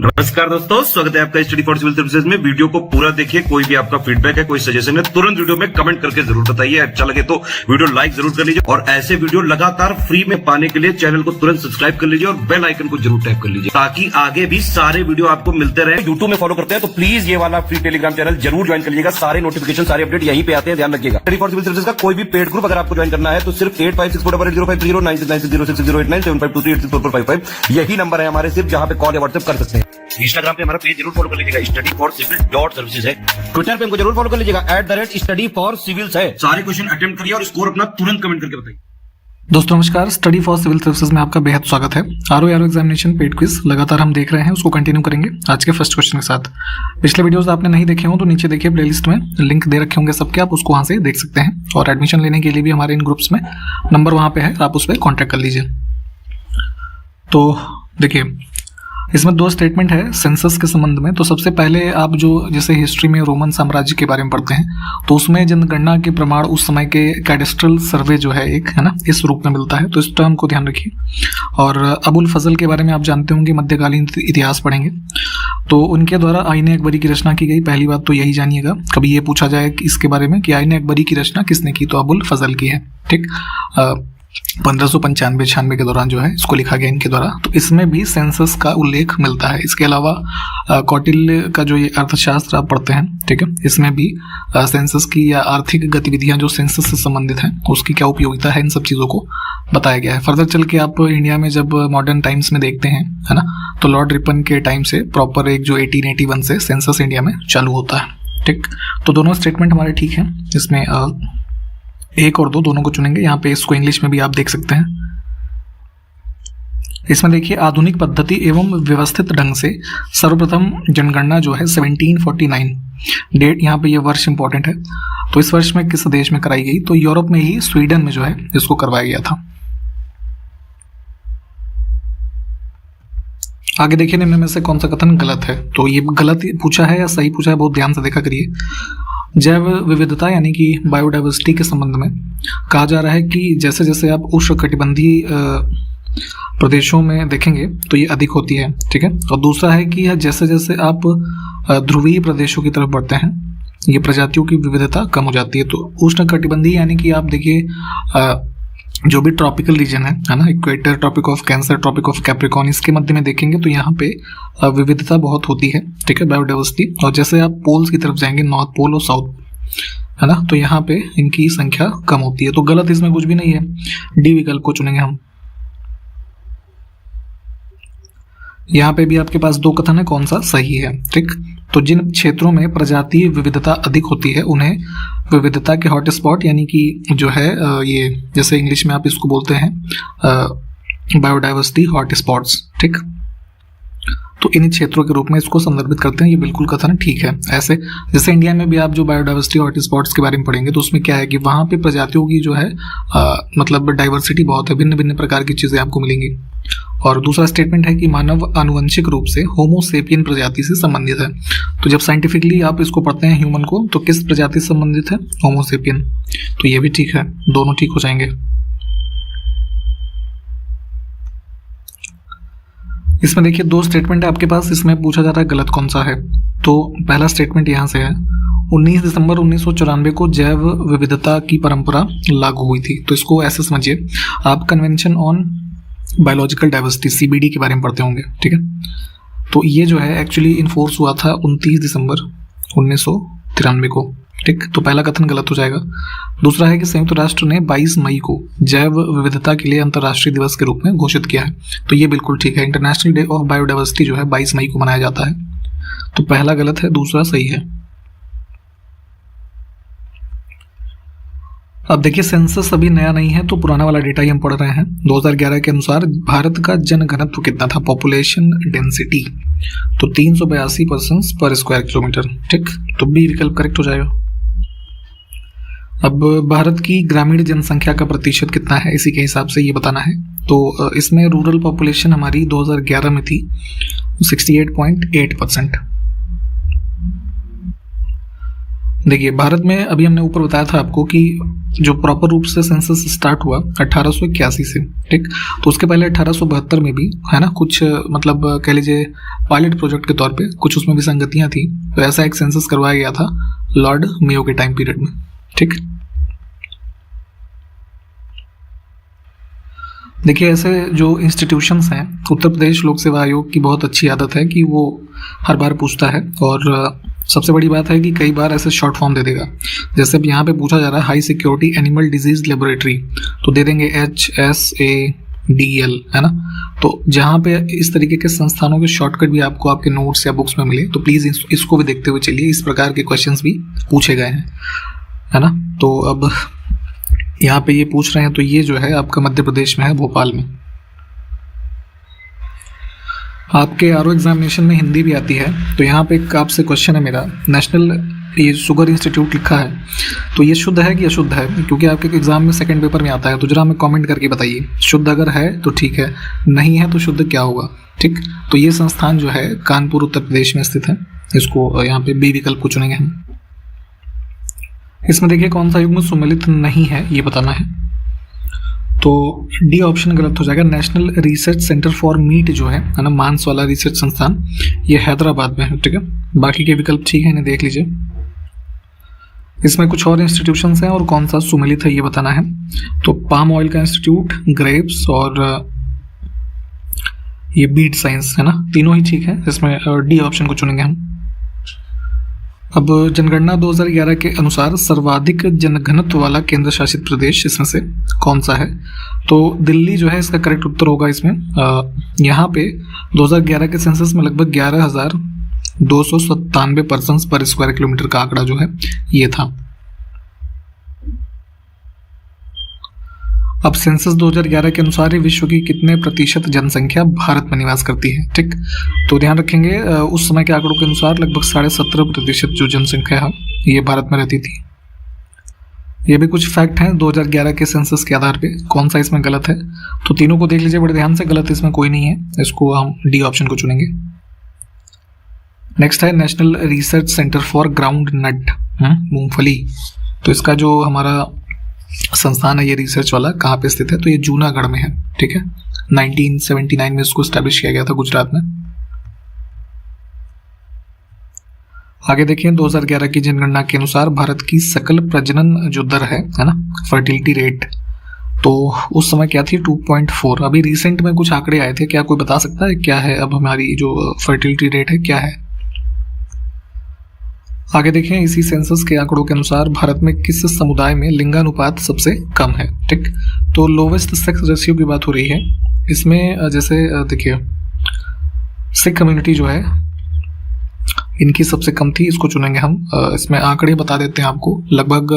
नमस्कार दोस्तों, स्वागत है आपका स्टडी फॉर सिविल सर्विसेज में। वीडियो को पूरा देखिए। कोई भी आपका फीडबैक है, कोई सजेशन है, तुरंत वीडियो में कमेंट करके जरूर बताइए। अच्छा लगे तो वीडियो लाइक जरूर कर लीजिए और ऐसे वीडियो लगातार फ्री में पाने के लिए चैनल को तुरंत सब्सक्राइब कर लीजिए और बेल आइकन को जरूर टैप कर लीजिए ताकि आगे भी सारे वीडियो आपको मिलते रहे। यूट्यूब में फॉलो करते हैं तो प्लीज ये वाला फ्री टेलीग्राम चैनल जरूर ज्वाइन कर लीजिएगा। सारे नोटिफिकेशन, सारे अपडेट यहीं पे आते हैं, ध्यान रखिएगा। स्टडी फॉर सिविल सर्विसेज का कोई भी पेड ग्रुप अगर आपको ज्वाइन करना है तो सिर्फ 85648056060609797523864455 यही नंबर है हमारे, सिर्फ जहां पे कॉल या व्हाट्सएप कर सकते हैं। इंस्टाग्राम पे हमारा पेज जरूर फॉलो कर लीजिएगा, स्टडी फॉर सिविल .सर्विसेज है। ट्विटर पे हमको जरूर फॉलो कर लीजिएगा, @study for civils है। सारे क्वेश्चन अटेम्प्ट करिए और स्कोर अपना तुरंत कमेंट करके बताइए। दोस्तों नमस्कार, स्टडी फॉर सिविल सर्विसेज में आपका बेहद स्वागत है। आरओ एग्जामिनेशन पेड क्विज लगातार हम देख रहे हैं, उसको कंटिन्यू करेंगे आज के फर्स्ट क्वेश्चन के साथ। पिछले वीडियोस आपने नहीं देखे हो तो नीचे देखिए, प्लेलिस्ट में लिंक दे रखे होंगे सबके, आप उसको वहां से देख सकते हैं। और एडमिशन लेने के लिए भी हमारे इन ग्रुप्स में नंबर वहां पे है, आप उस पर कॉन्टैक्ट कर लीजिए। तो देखिए, इसमें दो स्टेटमेंट है सेंसस के संबंध में। तो सबसे पहले आप जो जैसे हिस्ट्री में रोमन साम्राज्य के बारे में पढ़ते हैं तो उसमें जनगणना के प्रमाण उस समय के कैडेस्ट्रल सर्वे जो है एक है ना, इस रूप में मिलता है। तो इस टर्म को ध्यान रखिए। और अबुल फजल के बारे में आप जानते होंगे, मध्यकालीन इतिहास पढ़ेंगे तो उनके द्वारा आईने अकबरी की रचना की गई। पहली बात तो यही जानिएगा, कभी ये पूछा जाए कि इसके बारे में कि आईने अकबरी की रचना किसने की, तो अबुल फजल की है। ठीक, 1595-96 के दौरान जो है इसको लिखा गया इनके द्वारा। तो इसमें भी सेंसस का उल्लेख मिलता है। इसके अलावा कौटिल्य का जो ये अर्थशास्त्र आप पढ़ते हैं, ठीक है, इसमें भी सेंसस की या आर्थिक गतिविधियां जो सेंसस से संबंधित हैं उसकी क्या उपयोगिता है, इन सब चीज़ों को बताया गया है। फर्दर चल के आप इंडिया में जब मॉडर्न टाइम्स में देखते हैं, है ना, तो लॉर्ड रिपन के टाइम से प्रॉपर एक जो 1881 से सेंसस इंडिया में चालू होता है। ठीक, तो दोनों स्टेटमेंट हमारे ठीक हैं। इसमें एक और दो दोनों को चुनेंगे। यहाँ पे इसको इंग्लिश में भी आप देख सकते हैं। इसमें देखिए, आधुनिक पद्धति एवं व्यवस्थित ढंग से सर्वप्रथम जनगणना जो है 1749 डेट, यहाँ पे ये वर्ष इंपॉर्टेंट है। तो इस वर्ष में किस देश में कराई गई, तो यूरोप में ही स्वीडन में जो है इसको करवाया गया था। आगे देखिए, निम्न में से कौन सा कथन गलत है। तो ये गलत पूछा है या सही पूछा है, बहुत ध्यान से देखा करिए। जैव विविधता यानी कि बायोडाइवर्सिटी के संबंध में कहा जा रहा है कि जैसे जैसे आप उष्णकटिबंधीय प्रदेशों में देखेंगे तो ये अधिक होती है। ठीक है, और दूसरा है कि जैसे जैसे आप ध्रुवीय प्रदेशों की तरफ बढ़ते हैं ये प्रजातियों की विविधता कम हो जाती है। तो उष्णकटिबंधीय यानी कि आप देखिए जो भी ट्रॉपिकल रीजन है ना, equator, tropic of Cancer, tropic of Capricorn, इसके मध्य में देखेंगे तो यहाँ पे विविधता बहुत होती है। ठीक है, बायोडाइवर्सिटी। और जैसे आप पोल्स की तरफ जाएंगे, नॉर्थ पोल और साउथ, है ना, तो यहाँ पे इनकी संख्या कम होती है। तो गलत इसमें कुछ भी नहीं है, डी विकल्प को चुनेंगे हम। यहाँ पे भी आपके पास दो कथन है, कौन सा सही है। ठीक, तो जिन क्षेत्रों में प्रजातीय विविधता अधिक होती है उन्हें विविधता के हॉटस्पॉट यानी कि जो है ये जैसे इंग्लिश में आप इसको बोलते हैं बायोडाइवर्सिटी हॉटस्पॉट्स। ठीक, तो इन क्षेत्रों के रूप में इसको संदर्भित करते हैं। ये बिल्कुल कथन ठीक है। ऐसे जैसे इंडिया में भी आप जो बायोडाइवर्सिटी हॉटस्पॉट्स के बारे में पढ़ेंगे तो उसमें क्या है कि वहाँ पे प्रजातियों की जो है मतलब डाइवर्सिटी बहुत है, भिन्न भिन्न प्रकार की चीज़ें आपको मिलेंगी। और दूसरा स्टेटमेंट है कि मानव आनुवंशिक रूप से होमोसेपियन प्रजाति से संबंधित है। तो जब साइंटिफिकली आप इसको पढ़ते हैं ह्यूमन को, तो किस प्रजाति से संबंधित है, होमोसेपियन। तो ये भी ठीक है, दोनों ठीक हो जाएंगे। इसमें देखिए दो स्टेटमेंट है आपके पास, इसमें पूछा जा रहा है गलत कौन सा है। तो पहला स्टेटमेंट यहाँ से है, 19 दिसंबर 1994 को जैव विविधता की परंपरा लागू हुई थी। तो इसको ऐसे समझिए, आप convention on biological diversity CBD के बारे में पढ़ते होंगे। ठीक है, तो ये जो है एक्चुअली इन्फोर्स हुआ था 29 दिसंबर 1993 को। ठीक, तो पहला कथन गलत हो जाएगा। दूसरा है कि संयुक्त राष्ट्र ने 22 मई को जैव विविधता के लिए अंतर्राष्ट्रीय दिवस के रूप में घोषित किया है। तो ये बिल्कुल ठीक है, इंटरनेशनल डे ऑफ बायोडाइवर्सिटी जो है 22 मई को मनाया जाता है। तो पहला गलत है, दूसरा सही है। अब देखिए, सेंसस अभी नया नहीं है तो पुराना वाला डेटा ही हम पढ़ रहे हैं। 2011 के अनुसार भारत का जनघनत्व कितना था, पॉपुलेशन डेंसिटी, तो 382 पर्सन्स पर स्क्वायर किलोमीटर। ठीक, तो बी विकल्प करेक्ट हो जाएगा। अब भारत की ग्रामीण जनसंख्या का प्रतिशत कितना है, इसी के हिसाब से ये बताना है। तो इसमें रूरल पॉपुलेशन हमारी 2011 में थी 68.8%। देखिए, भारत में अभी हमने ऊपर बताया था आपको कि जो प्रॉपर रूप से सेंसस स्टार्ट हुआ 1881 से, ठीक। तो उसके पहले 1872 में भी है ना कुछ मतलब कह लीजिए पायलट प्रोजेक्ट के तौर पे कुछ उसमें विसंगतियां थी। तो ऐसा एक सेंसस करवाया गया था लॉर्ड मेयो के टाइम पीरियड में, ठीक। देखिए, ऐसे जो इंस्टीट्यूशंस हैं, उत्तर प्रदेश लोक सेवा आयोग की बहुत अच्छी आदत है कि वो हर बार पूछता है। और सबसे बड़ी बात है कि कई बार ऐसे शॉर्ट फॉर्म दे देगा। जैसे अब यहाँ पे पूछा जा रहा है high security animal disease laboratory, तो दे देंगे HSADL, है ना। तो जहाँ पे इस तरीके के संस्थानों के शॉर्टकट भी आपको आपके नोट्स या बुक्स में मिले, तो प्लीज़ इसको भी देखते हुए चलिए। इस प्रकार के क्वेश्चंस भी पूछे गए हैं, है ना। तो अब यहाँ पे ये पूछ रहे हैं, तो ये जो है आपका मध्य प्रदेश में है, भोपाल में। आपके आरओ एग्जामिनेशन में हिंदी भी आती है, तो यहाँ पे एक आपसे क्वेश्चन है मेरा। नेशनल ये शुगर इंस्टीट्यूट लिखा है, तो ये शुद्ध है कि अशुद्ध है? क्योंकि आपके एग्जाम में सेकंड पेपर में आता है, तो जरा हमें कमेंट करके बताइए। शुद्ध अगर है तो ठीक है, नहीं है तो शुद्ध क्या होगा, ठीक। तो ये संस्थान जो है कानपुर उत्तर प्रदेश में स्थित है। इसको यहाँ पे बी विकल्प को चुनेंगे हम। इसमें देखिए कौन सा युग्म सुमेलित नहीं है, ये बताना है। तो डी ऑप्शन गलत हो जाएगा। National research centre for meet जो है ना, मांस वाला रिसर्च संस्थान, ये हैदराबाद में है, ठीक है। बाकी के विकल्प ठीक है, इन्हें देख लीजिए। इसमें कुछ और इंस्टीट्यूशंस हैं और कौन सा सुमेलित है ये बताना है। तो पाम ऑयल का इंस्टीट्यूट, ग्रेप्स और ये बीट साइंस, है ना, तीनों ही ठीक है। इसमें डी ऑप्शन को चुनेंगे हम। अब जनगणना 2011 के अनुसार सर्वाधिक जनघनत्व वाला केंद्र शासित प्रदेश इसमें से कौन सा है? तो दिल्ली जो है इसका करेक्ट उत्तर होगा इसमें। यहाँ पे 2011 के सेंसस में लगभग 11,297 पर्सन्स पर स्क्वायर किलोमीटर का आंकड़ा जो है ये था। अब सेंसस 2011 के अनुसार विश्व की कितने प्रतिशत जनसंख्या भारत में निवास करती है, ठीक। तो ध्यान रखेंगे उस समय के आंकड़ों के अनुसार लगभग 17.5% जो जनसंख्या है ये भारत में रहती थी। ये भी कुछ फैक्ट हैं 2011 के सेंसस के आधार पे। कौन सा इसमें गलत है? तो तीनों को देख लीजिए बड़े ध्यान से। गलत इसमें कोई नहीं है, इसको हम डी ऑप्शन को चुनेंगे। नेक्स्ट है national research centre for groundnut, मूंगफली। तो इसका जो हमारा संस्थान है ये रिसर्च वाला, कहाँ पे स्थित है? तो ये जूनागढ़ में है, ठीक है। 1979 में इसको स्टैब्लिश किया गया था गुजरात में। आगे देखिए 2011 की जनगणना के अनुसार भारत की सकल प्रजनन जो दर है ना, फर्टिलिटी रेट, तो उस समय क्या थी? 2.4। अभी रिसेंट में कुछ आंकड़े आए थे, क्या कोई बता सकता है क्या है अब हमारी जो फर्टिलिटी रेट है क्या है? आगे देखें इसी सेंसस के आंकड़ों के अनुसार भारत में किस समुदाय में लिंगानुपात सबसे कम है, ठीक। तो लोवेस्ट सेक्स रेशियो की बात हो रही है इसमें। जैसे देखिए सिख कम्युनिटी जो है इनकी सबसे कम थी, इसको चुनेंगे हम। इसमें आंकड़े बता देते हैं आपको। लगभग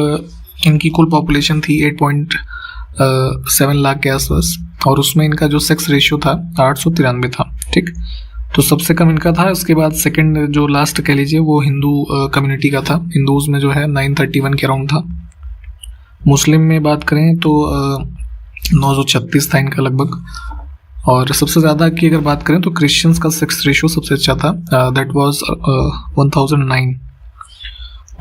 इनकी कुल पॉपुलेशन थी 8.7 लाख के आसपास, और उसमें इनका जो सेक्स रेशियो था 893 था, ठीक। तो सबसे कम इनका था। उसके बाद सेकंड जो लास्ट कह लीजिए वो हिंदू कम्युनिटी का था। हिंदूज में जो है 931 के अराउंड था। मुस्लिम में बात करें तो 936 था इनका लगभग। और सबसे ज़्यादा की अगर बात करें तो क्रिश्चियंस का सेक्स रेशियो सबसे अच्छा था, दैट वाज 1009।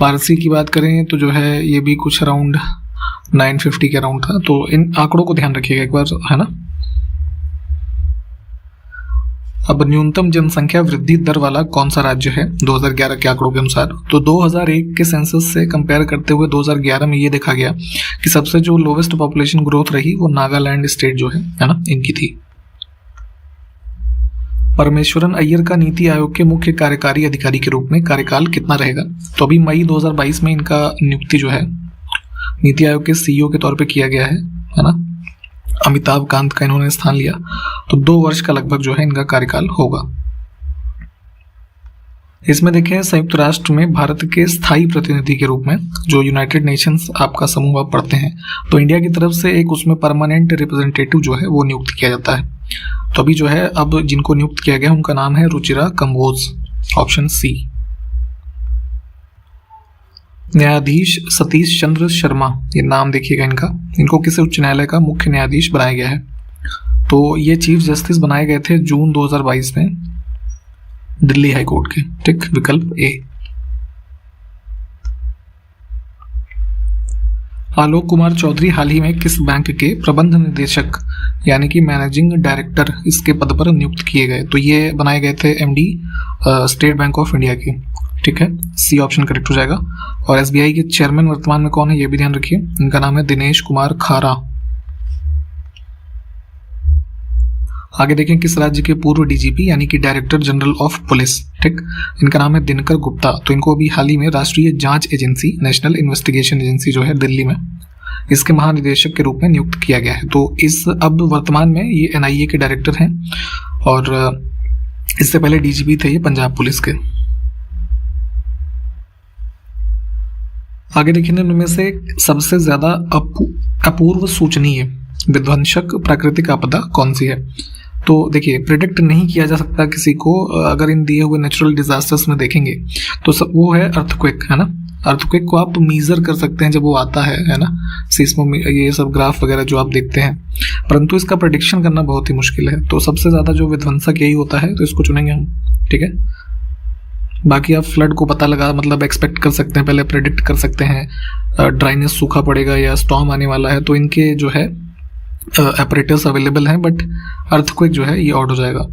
पारसी की बात करें तो जो है ये भी कुछ अराउंड 950 के अराउंड था। तो इन आंकड़ों को ध्यान रखिएगा एक बार, है ना। अब न्यूनतम जनसंख्या वृद्धि दर वाला कौन सा राज्य है 2011 के आंकड़ों के अनुसार? तो 2001 के सेंसस से कंपेयर करते हुए 2011 में ये देखा गया कि सबसे जो लोवेस्ट पॉपुलेशन ग्रोथ रही वो नागालैंड स्टेट जो है ना, इनकी थी। परमेश्वरन अय्यर का नीति आयोग के मुख्य कार्यकारी अधिकारी के रूप में कार्यकाल कितना रहेगा? तो अभी मई 2022 में इनका नियुक्ति जो है नीति आयोग के सीईओ के तौर पे किया गया है ना। अमिताभ कांत का इन्होंने स्थान लिया। तो 2 वर्ष का लगभग जो है इनका कार्यकाल होगा। इसमें देखें संयुक्त राष्ट्र में भारत के स्थायी प्रतिनिधि के रूप में जो यूनाइटेड नेशंस आपका समूह आप पढ़ते हैं, तो इंडिया की तरफ से एक उसमें परमानेंट रिप्रेजेंटेटिव जो है वो नियुक्त किया जाता है। तो अभी जो है अब जिनको नियुक्त किया गया उनका नाम है रुचिरा कंबोज, ऑप्शन सी। न्यायाधीश सतीश चंद्र शर्मा, ये नाम देखिएगा इनका, इनको किस उच्च न्यायालय का मुख्य न्यायाधीश बनाया गया है? तो ये चीफ जस्टिस बनाए गए थे जून 2022 में दिल्ली हाई कोर्ट के, ठीक। विकल्प ए। आलोक कुमार चौधरी हाल ही में किस बैंक के प्रबंध निदेशक यानी कि मैनेजिंग डायरेक्टर इसके पद पर नियुक्त किए गए? तो ये बनाए गए थे MD state bank of India की। ठीक है, सी ऑप्शन करेक्ट हो जाएगा। और एसबीआई के चेयरमैन वर्तमान में कौन है ये भी ध्यान रखिए, इनका नाम है दिनेश कुमार खारा। आगे देखें, किस राज्य के पूर्व डीजीपी यानी कि डायरेक्टर जनरल ऑफ पुलिस, ठीक, इनका नाम है दिनकर गुप्ता। तो इनको अभी हाल ही में राष्ट्रीय जांच एजेंसी, नेशनल इन्वेस्टिगेशन एजेंसी जो है दिल्ली में, इसके महानिदेशक के रूप में नियुक्त किया गया है। तो इस अब वर्तमान में ये एनआईए के डायरेक्टर हैं और इससे पहले डीजीपी थे ये पंजाब पुलिस के। आगे देखिए, इनमें से सबसे ज्यादा अपूर्व सूचनीय विध्वंसक प्राकृतिक आपदा कौन सी है? तो देखिए, प्रिडिक्ट नहीं किया जा सकता किसी को। अगर इन दिए हुए नेचुरल डिजास्टर्स में देखेंगे तो सब वो है अर्थक्वेक, है ना। अर्थक्वेक को आप मेजर कर सकते हैं जब वो आता है ना, सीस्मो, ये सब ग्राफ वगैरह जो आप देखते हैं, परंतु इसका प्रेडिक्शन करना बहुत ही मुश्किल है। तो सबसे ज्यादा जो विध्वंसक यही होता है, तो इसको चुनेंगे हम। ठीक है, बाकी आप फ्लड को पता लगा मतलब एक्सपेक्ट कर सकते हैं, पहले प्रेडिक्ट कर सकते हैं, ड्राइनेस, सूखा पड़ेगा या स्टॉर्म आने वाला है, तो इनके जो है ऑपरेटर्स अवेलेबल हैं, बट अर्थक्वेक जो है ये आउट हो जाएगा।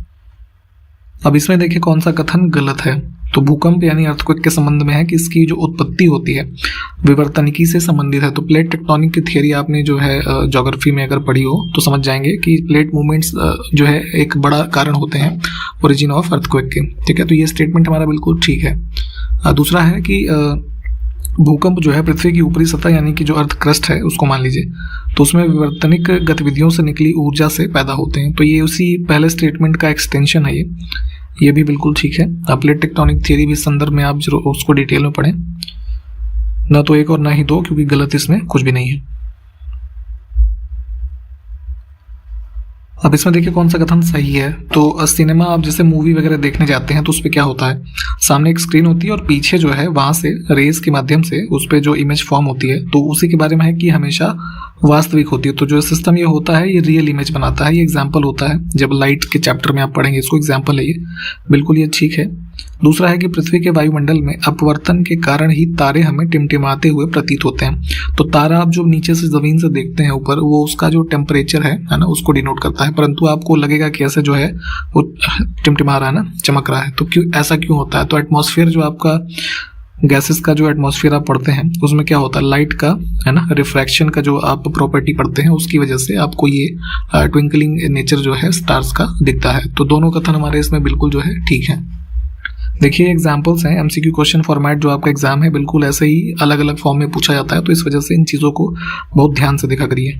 अब इसमें देखिए कौन सा कथन गलत है। तो भूकंप यानी अर्थक्वेक के संबंध में है कि इसकी जो उत्पत्ति होती है विवर्तनिकी से संबंधित है। तो प्लेट टेक्टोनिक की थियरी आपने जो है ज्योग्राफी में अगर पढ़ी हो तो समझ जाएंगे कि प्लेट मूवमेंट्स जो है एक बड़ा कारण होते हैं ओरिजिन ऑफ अर्थक्वेक के। ठीक है, तो ये स्टेटमेंट हमारा बिल्कुल ठीक है। दूसरा है कि भूकंप जो है पृथ्वी की ऊपरी सतह यानी कि जो अर्थ क्रस्ट है उसको मान लीजिए, तो उसमें विवर्तनिक गतिविधियों से निकली ऊर्जा से पैदा होते हैं। तो ये उसी पहले स्टेटमेंट का एक्सटेंशन है ये भी बिल्कुल ठीक है। प्लेट टेक्टोनिक थियरी भी संदर्भ में आप जरूर उसको डिटेल में पढ़ें, ना तो एक और ना ही दो, क्योंकि गलत इसमें कुछ भी नहीं है। अब इसमें देखिए कौन सा कथन सही है। तो सिनेमा आप जैसे मूवी वगैरह देखने जाते हैं तो उस पर क्या होता है, सामने एक स्क्रीन होती है और पीछे जो है वहां से रेज के माध्यम से उस पर जो इमेज फॉर्म होती है, तो उसी के बारे में है कि हमेशा वास्तविक होती है। तो जो सिस्टम ये होता है ये रियल इमेज बनाता है। ये एग्जाम्पल होता है, जब लाइट के चैप्टर में आप पढ़ेंगे इसको, एग्जाम्पल है ये, बिल्कुल ये ठीक है। दूसरा है कि पृथ्वी के वायुमंडल में अपवर्तन के कारण ही तारे हमें टिमटिमाते हुए प्रतीत होते हैं। तो तारा आप जो नीचे से जमीन से देखते हैं ऊपर, वो उसका जो टेम्परेचर है ना, उसको डिनोट करता है, परंतु आपको लगेगा कि ऐसे जो है वो टिमटिमा रहा है ना, चमक रहा है। तो क्यों ऐसा क्यों होता है? तो एटमॉस्फेयर जो आपका गैसेस का जो एटमॉस्फेयर आप पढ़ते हैं उसमें क्या होता है, लाइट का है ना, रिफ्रैक्शन का जो आप प्रॉपर्टी पढ़ते हैं उसकी वजह से आपको ये ट्विंकलिंग नेचर जो है स्टार्स का दिखता है। तो दोनों कथन हमारे इसमें बिल्कुल जो है ठीक है। देखिए एग्जाम्पल्स हैं, एमसीक्यू क्वेश्चन फॉर्मेट जो आपका एग्जाम है बिल्कुल ऐसे ही अलग अलग फॉर्म में पूछा जाता है, तो इस वजह से इन चीजों को बहुत ध्यान से देखा करिए।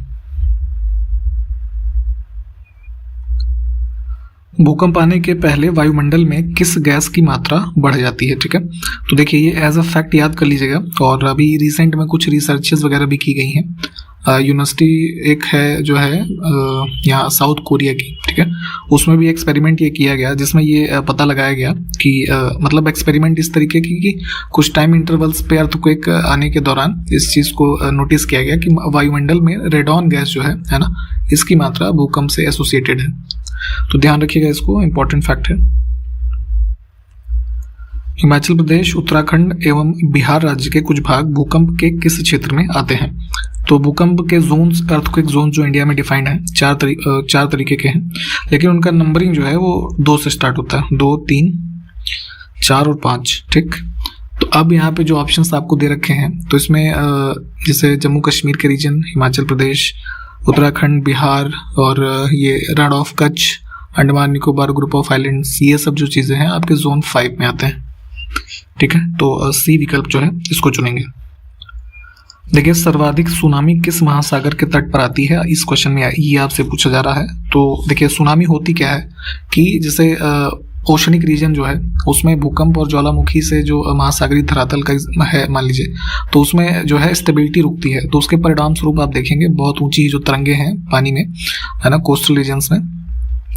भूकंप आने के पहले वायुमंडल में किस गैस की मात्रा बढ़ जाती है? ठीक है, तो देखिए ये एज अ फैक्ट याद कर लीजिएगा। और अभी रिसेंट में कुछ रिसर्चेस वगैरह भी की गई हैं। यूनिवर्सिटी एक है जो है यहाँ साउथ कोरिया की, ठीक है, उसमें भी एक्सपेरिमेंट ये किया गया जिसमें ये पता लगाया गया कि मतलब एक्सपेरिमेंट इस तरीके की कि कुछ टाइम इंटरवल्स पे अर्थक्वेक आने के दौरान इस चीज़ को नोटिस किया गया कि वायुमंडल में रेडॉन गैस जो है ना, इसकी मात्रा भूकंप से एसोसिएटेड है। तो ध्यान रखिएगा, इसको इंपॉर्टेंट फैक्ट है। हिमाचल प्रदेश, उत्तराखंड एवं बिहार राज्य के कुछ भाग भूकंप के किस क्षेत्र में आते हैं? तो भूकंप के जोन्स, अर्थक्वेक जोन जो इंडिया में डिफाइंड है, चार तरीके के हैं, लेकिन उनका नंबरिंग जो है वो 2 से स्टार्ट होता है, 2, 3, 4 और 5। ठीक, तो अब यहाँ पे जो ऑप्शंस आपको दे रखे हैं, तो इसमें जैसे जम्मू कश्मीर के रीजन, हिमाचल प्रदेश, उत्तराखंड, बिहार और ये रण of Kutch, Andaman Nicobar group of islands, ये सब जो चीज़ें हैं आपके जोन 5 में आते हैं। ठीक है, तो सी विकल्प जो है इसको चुनेंगे। देखिए सर्वाधिक सुनामी किस महासागर के तट पर आती है? इस क्वेश्चन में ये आपसे पूछा जा रहा है। तो देखिए सुनामी होती क्या है कि जैसे ओशनिक रीजन जो है उसमें भूकंप और ज्वालामुखी से जो महासागरीय धरातल का है मान लीजिए, तो उसमें जो है स्टेबिलिटी रुकती है, तो उसके परिणाम स्वरूप आप देखेंगे बहुत ऊंची जो तरंगे हैं पानी में, है ना, कोस्टल रीजन्स में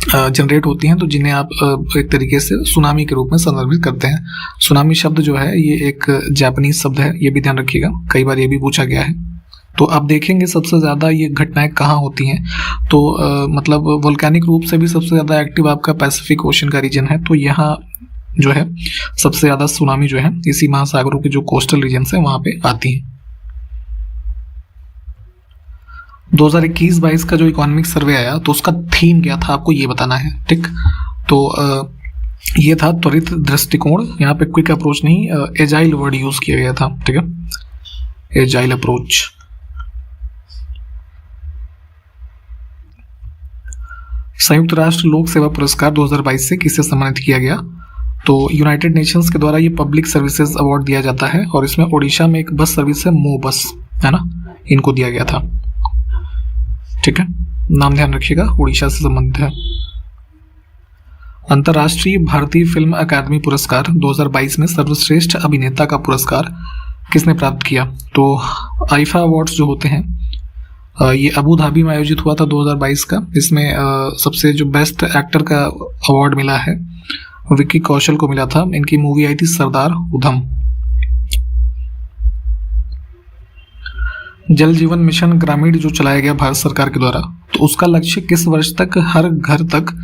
जनरेट होती हैं, तो जिन्हें आप एक तरीके से सुनामी के रूप में संदर्भित करते हैं। सुनामी शब्द जो है ये एक जापानीज शब्द है, ये भी ध्यान रखिएगा, कई बार ये भी पूछा गया है। तो आप देखेंगे सबसे ज़्यादा ये घटनाएं कहाँ होती हैं, तो मतलब वोल्केनिक रूप से भी सबसे ज़्यादा एक्टिव आपका पैसिफिक ओशन का रीजन है, तो यहाँ जो है सबसे ज़्यादा सुनामी जो है इसी महासागरों के जो कोस्टल रीजन है वहाँ पे आती है। 2021-22 का जो इकोनॉमिक सर्वे आया तो उसका थीम क्या था आपको ये बताना है, ठीक। तो ये था त्वरित दृष्टिकोण, यहाँ पे क्विक अप्रोच नहीं, एजाइल वर्ड यूज किया गया था, ठीक है, एजाइल अप्रोच। संयुक्त राष्ट्र लोक सेवा पुरस्कार 2022 से किसे सम्मानित किया गया? तो यूनाइटेड नेशंस के द्वारा ये पब्लिक सर्विसेज अवार्ड दिया जाता है और इसमें ओडिशा में एक बस सर्विस है, मो बस, है ना, इनको दिया गया था, ठीक है, नाम ध्यान रखिएगा, उड़ीसा से संबंधित है। अंतर्राष्ट्रीय भारतीय फिल्म अकादमी पुरस्कार 2022 में सर्वश्रेष्ठ अभिनेता का पुरस्कार किसने प्राप्त किया? तो आईफा अवार्ड्स जो होते हैं ये अबू धाबी में आयोजित हुआ था 2022 का। इसमें सबसे जो बेस्ट एक्टर का अवार्ड मिला है विक्की कौशल को मिला था। इनकी मूवी आई थी सरदार उधम। जल जीवन मिशन ग्रामीण जो चलाया गया भारत सरकार के द्वारा, तो उसका लक्ष्य किस वर्ष तक हर घर तक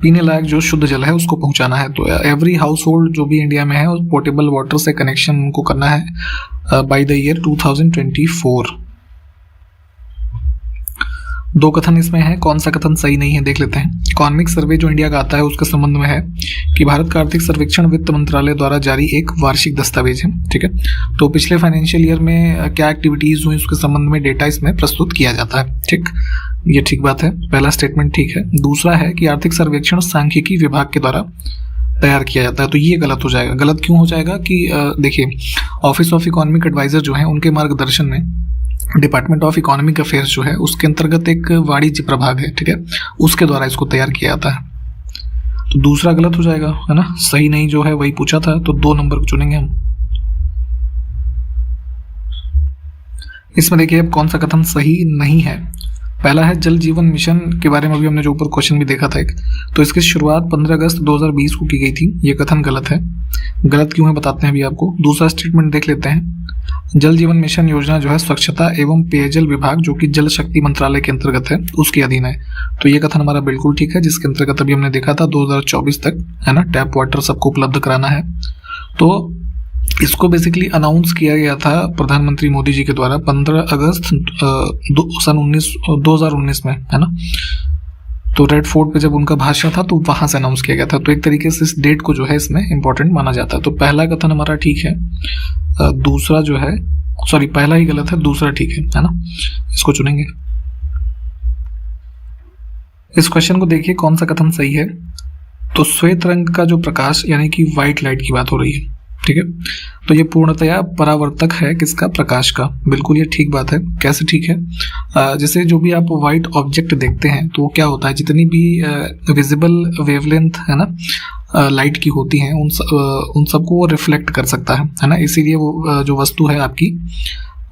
पीने लायक जो शुद्ध जल है उसको पहुंचाना है? तो एवरी हाउस होल्ड जो भी इंडिया में है उस पोर्टेबल वाटर से कनेक्शन उनको करना है बाय द ईयर 2024। दो कथन इसमें है, कौन सा कथन सही नहीं है देख लेते हैं। इकोनॉमिक सर्वे जो इंडिया का आता है उसके संबंध में है कि भारत का आर्थिक सर्वेक्षण वित्त मंत्रालय द्वारा जारी एक वार्षिक दस्तावेज है, ठीक है। तो पिछले फाइनेंशियल ईयर में क्या एक्टिविटीज हुई उसके संबंध में डेटा इसमें प्रस्तुत किया जाता है, ठीक। ये ठीक बात है, पहला स्टेटमेंट ठीक है। दूसरा है कि आर्थिक सर्वेक्षण सांख्यिकी विभाग के द्वारा तैयार किया जाता है, तो ये गलत हो जाएगा। गलत क्यों हो जाएगा कि देखिए, ऑफिस ऑफ इकोनॉमिक एडवाइजर जो है उनके मार्गदर्शन में डिपार्टमेंट ऑफ इकोनॉमिक अफेयर्स जो है उसके अंतर्गत एक वाणिज्य प्रभाग है, ठीक है, उसके द्वारा इसको तैयार किया जाता है। तो दूसरा गलत हो जाएगा, है ना, सही नहीं जो है वही पूछा था, तो 2 नंबर को चुनेंगे हम। इसमें देखिए अब कौन सा कथन सही नहीं है। पहला है जल जीवन मिशन के बारे में अभी हमने जो ऊपर क्वेश्चन भी देखा था एक, तो इसकी शुरुआत 15 अगस्त 2020 को की गई थी। ये कथन गलत है। गलत क्यों है बताते हैं अभी आपको। दूसरा स्टेटमेंट देख लेते हैं। जल जीवन मिशन योजना जो है स्वच्छता एवं पेयजल विभाग जो कि जल शक्ति मंत्रालय के अंतर्गत है उसके अधीन है, तो ये कथन हमारा बिल्कुल ठीक है, जिसके अंतर्गत अभी हमने देखा था 2024 तक, है ना, टैप वाटर सबको उपलब्ध कराना है। तो इसको बेसिकली अनाउंस किया गया था प्रधानमंत्री मोदी जी के द्वारा 15 अगस्त सन 2019 में, है ना। तो रेड फोर्ट पे जब उनका भाषण था तो वहां से अनाउंस किया गया था, तो एक तरीके से इस डेट को जो है इसमें इंपॉर्टेंट माना जाता है। तो पहला कथन हमारा ठीक है, दूसरा जो है, सॉरी पहला ही गलत है, दूसरा ठीक है ना, इसको चुनेंगे। इस क्वेश्चन को देखिए कौन सा कथन सही है। तो श्वेत रंग का जो प्रकाश यानी कि व्हाइट लाइट की बात हो रही है, ठीक है, तो ये पूर्णतया परावर्तक है किसका? प्रकाश का। बिल्कुल ये ठीक बात है। कैसे ठीक है? जैसे जो भी आप व्हाइट ऑब्जेक्ट देखते हैं तो वो क्या होता है, जितनी भी विजिबल वेवलेंथ है ना लाइट की होती हैं उन सबको वो रिफ्लेक्ट कर सकता है ना। इसीलिए वो जो वस्तु है आपकी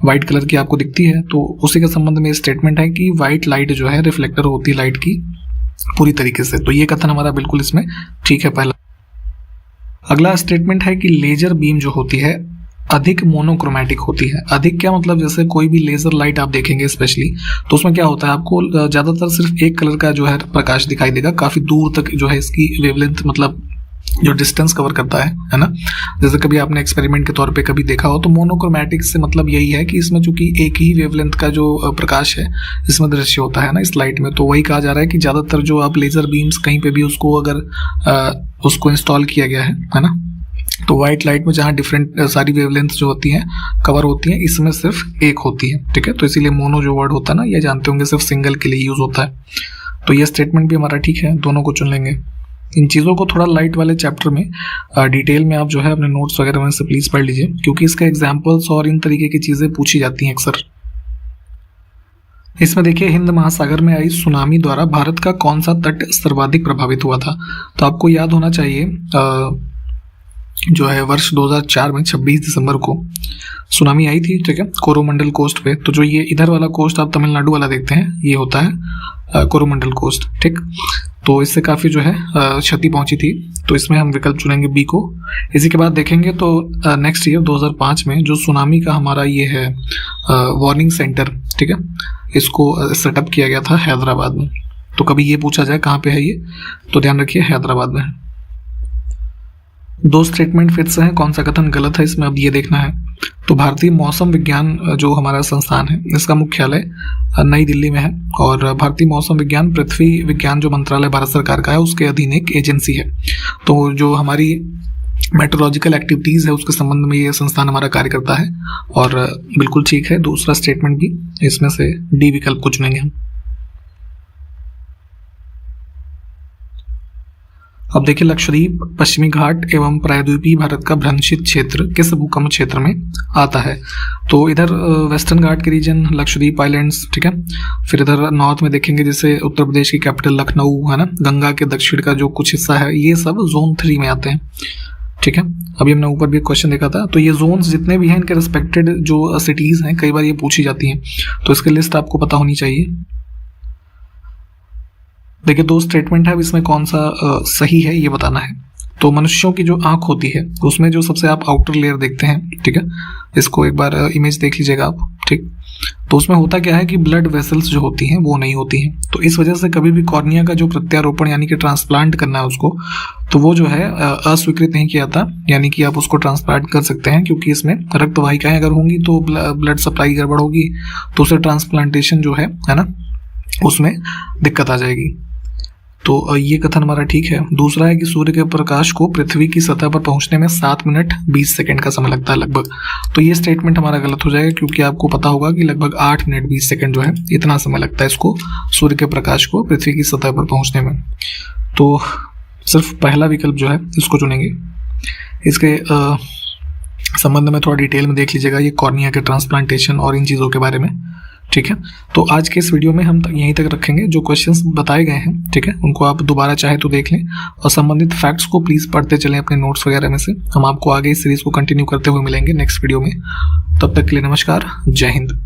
व्हाइट कलर की आपको दिखती है, तो उसी के संबंध में स्टेटमेंट है कि व्हाइट लाइट जो है रिफ्लेक्टर होती है लाइट की पूरी तरीके से। तो ये कथन हमारा बिल्कुल इसमें ठीक है पहला। अगला स्टेटमेंट है कि लेजर बीम जो होती है अधिक मोनोक्रोमैटिक होती है। अधिक क्या मतलब, जैसे कोई भी लेजर लाइट आप देखेंगे स्पेशली, तो उसमें क्या होता है आपको ज्यादातर सिर्फ एक कलर का जो है प्रकाश दिखाई देगा, काफी दूर तक जो है इसकी वेवलेंथ मतलब जो डिस्टेंस कवर करता है ना। जैसे कभी आपने एक्सपेरिमेंट के तौर पे कभी देखा हो, तो मोनोक्रोमैटिक से मतलब यही है कि इसमें चूंकि एक ही वेवलेंथ का जो प्रकाश है इसमें दृश्य होता है ना इस लाइट में, तो वही कहा जा रहा है कि ज्यादातर जो आप लेजर बीम्स कहीं पे भी उसको अगर उसको इंस्टॉल किया गया है ना, तो व्हाइट लाइट में जहाँ डिफरेंट सारी वेवलेंथ जो होती हैं कवर होती हैं, इसमें सिर्फ एक होती है, ठीक है। तो इसीलिए मोनो जो वर्ड होता है ना, ये जानते होंगे सिर्फ सिंगल के लिए यूज होता है। तो ये स्टेटमेंट भी हमारा ठीक है, दोनों को चुन लेंगे। इन चीज़ों को थोड़ा लाइट वाले चैप्टर में डिटेल में आप जो है अपने नोट्स वगैरह में से प्लीज पढ़ लीजिए, क्योंकि इसका एग्जाम्पल्स और इन तरीके की चीजें पूछी जाती हैं अक्सर। इसमें देखिए हिंद महासागर में आई सुनामी द्वारा भारत का कौन सा तट सर्वाधिक प्रभावित हुआ था। तो आपको याद होना चाहिए जो है वर्ष 2004 में 26 दिसंबर को सुनामी आई थी, ठीक है, कोरोमंडल कोस्ट पे। तो जो ये इधर वाला कोस्ट आप तमिलनाडु वाला देखते हैं ये होता है कोरोमंडल कोस्ट, ठीक। तो इससे काफी जो है क्षति पहुंची थी, तो इसमें हम विकल्प चुनेंगे बी को। इसी के बाद देखेंगे तो नेक्स्ट ईयर 2005 में जो सुनामी का हमारा ये है वार्निंग सेंटर, ठीक है, इसको सेटअप किया गया था हैदराबाद में। तो कभी ये पूछा जाए कहाँ पे है ये, तो ध्यान रखिए हैदराबाद में। दो स्टेटमेंट फिर से हैं, कौन सा कथन गलत है इसमें अब ये देखना है। तो भारतीय मौसम विज्ञान जो हमारा संस्थान है इसका मुख्यालय नई दिल्ली में है और भारतीय मौसम विज्ञान पृथ्वी विज्ञान जो मंत्रालय भारत सरकार का है उसके अधीन एक एजेंसी है। तो जो हमारी मेट्रोलॉजिकल एक्टिविटीज़ है उसके संबंध में ये संस्थान हमारा कार्य करता है और बिल्कुल ठीक है। दूसरा स्टेटमेंट भी इसमें से डी विकल्प को चुनेंगे हम। अब देखिए, लक्षद्वीप पश्चिमी घाट एवं प्रायद्वीपीय भारत का भ्रंशित क्षेत्र किस भूकंप क्षेत्र में आता है? तो इधर वेस्टर्न घाट के रीजन, लक्षद्वीप आइलैंड्स, ठीक है। फिर इधर नॉर्थ में देखेंगे जैसे उत्तर प्रदेश की कैपिटल लखनऊ है ना, गंगा के दक्षिण का जो कुछ हिस्सा है, ये सब जोन 3 में आते हैं, ठीक है। अभी हमने ऊपर भी एक क्वेश्चन देखा था। तो ये जोन्स जितने भी हैं इनके रिस्पेक्टेड जो सिटीज़ हैं कई बार ये पूछी जाती हैं, तो इसकी लिस्ट आपको पता होनी चाहिए। देखिए, दो स्टेटमेंट है, अब इसमें कौन सा सही है ये बताना है। तो मनुष्यों की जो आंख होती है उसमें जो सबसे आप आउटर लेयर देखते हैं, ठीक है, इसको एक बार इमेज देख लीजिएगा आप, ठीक। तो उसमें होता क्या है कि ब्लड वेसल्स जो होती हैं वो नहीं होती हैं, तो इस वजह से कभी भी कॉर्निया का जो प्रत्यारोपण यानी कि ट्रांसप्लांट करना है उसको, तो वो जो है अस्वीकृत नहीं किया जाता, यानी कि आप उसको ट्रांसप्लांट कर सकते हैं क्योंकि इसमें रक्त वाहिकाएं अगर होंगी तो ब्लड सप्लाई गड़बड़ होगी, तो उसे ट्रांसप्लांटेशन जो है ना, उसमें दिक्कत आ जाएगी। तो ये कथन हमारा ठीक है। दूसरा है कि सूर्य के प्रकाश को पृथ्वी की सतह पर पहुंचने में 7 मिनट 20 सेकंड का समय लगता है लगभग, तो ये स्टेटमेंट हमारा गलत हो जाएगा क्योंकि आपको पता होगा कि लगभग 8 मिनट 20 सेकंड जो है इतना समय लगता है इसको सूर्य के प्रकाश को पृथ्वी की सतह पर पहुंचने में। तो सिर्फ पहला विकल्प जो है इसको चुनेंगे। इसके संबंध में थोड़ा डिटेल में देख लीजिएगा, ये कॉर्निया के ट्रांसप्लांटेशन और इन चीज़ों के बारे में, ठीक है। तो आज के इस वीडियो में हम यहीं तक रखेंगे। जो क्वेश्चंस बताए गए हैं, ठीक है, उनको आप दोबारा चाहे तो देख लें और संबंधित फैक्ट्स को प्लीज़ पढ़ते चलें अपने नोट्स वगैरह में से। हम आपको आगे इस सीरीज़ को कंटिन्यू करते हुए मिलेंगे नेक्स्ट वीडियो में। तब तक के लिए नमस्कार, जय हिंद।